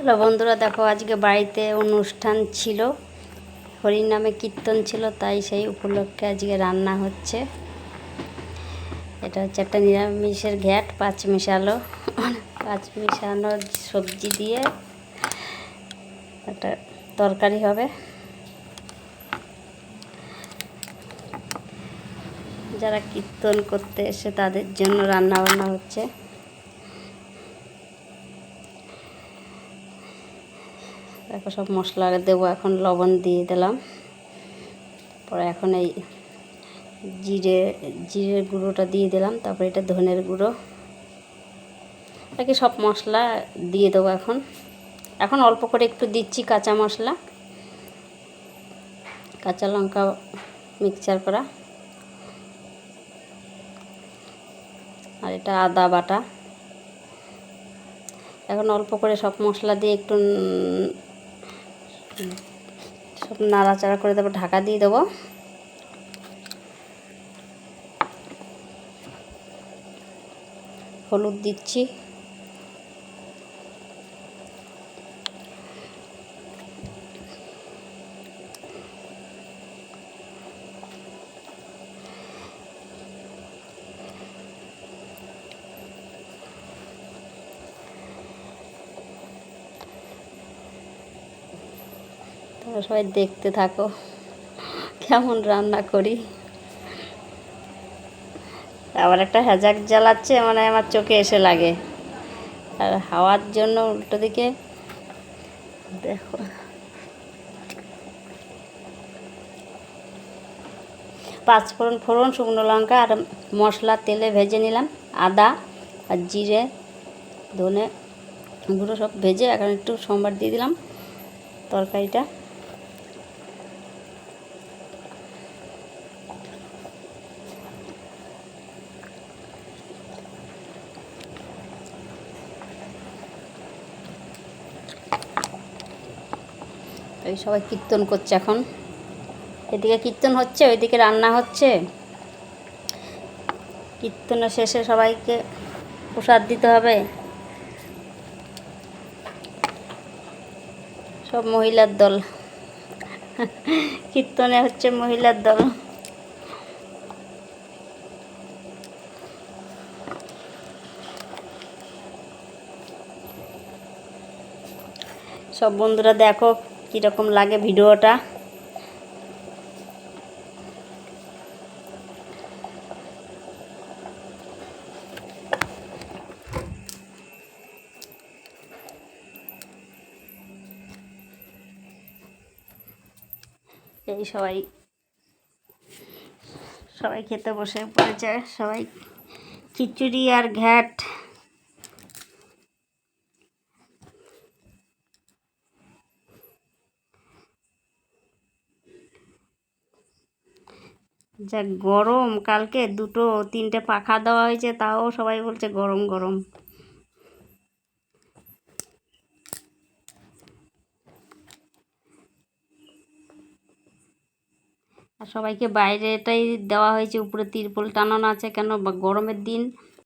Hello বন্ধুরা, দেখো আজকে বাড়িতে অনুষ্ঠান ছিল, হরির নামে কীর্তন ছিল, তাই সেই উপলক্ষে আজকে রান্না হচ্ছে। এটা হচ্ছে একটা নিরামিষের ঘ্যাট, পাঁচ মিশানো সবজি দিয়ে একটা তরকারি হবে। যারা কীর্তন করতে এসে তাদের জন্য রান্না বান্না হচ্ছে। দেখো সব মশলা দেবো, এখন লবণ দিয়ে দিলাম। পরে এখন এই জিরের গুঁড়োটা দিয়ে দিলাম, তারপরে এটা ধনের গুঁড়ো, সব মশলা দিয়ে দেবো। এখন অল্প করে একটু দিচ্ছি কাঁচা মশলা, কাঁচা লঙ্কা মিক্সচার করা, আর এটা আদা বাটা। এখন অল্প করে সব মশলা দিয়ে একটু সব নাড়াচাড়া করে দেবো, ঢাকা দিয়ে দেবো। হলুদ দিচ্ছি, তোমরা সবাই দেখতে থাকো কেমন রান্না করি। আবার একটা হ্যাজাক জ্বালাচ্ছে, মানে আমার চোখে এসে লাগে, আর হাওয়ার জন্য উল্টো দিকে দেখো। পাঁচফোড়ন, শুকনো লঙ্কা আর মশলা তেলে ভেজে নিলাম, আদা আর জিরে ধনে গুঁড়ো সব ভেজে এখন একটু সম্বার দিয়ে দিলাম তরকারিটা। এই সবাই কীর্তন করছে, এখন এদিকে কীর্তন হচ্ছে, ওইদিকে রান্না হচ্ছে। কীর্তনের শেষে সবাইকে প্রসাদ দিতে হবে। সব মহিলার দল, কীর্তনে হচ্ছে মহিলার দল। সব বন্ধুরা দেখো কীরকম লাগে ভিডিওটা। এই সবাই খেতে বসে পড়েছে, সবাই খিচুড়ি আর ঘ্যাট। যা গরম, কালকে 2-3টে পাখা দেওয়া হয়েছে, তাও সবাই বলছে গরম গরম। আর সবাইকে বাইরেটাই দেওয়া হয়েছে, উপরে তিরপল টানানো আছে, কেন গরমের দিন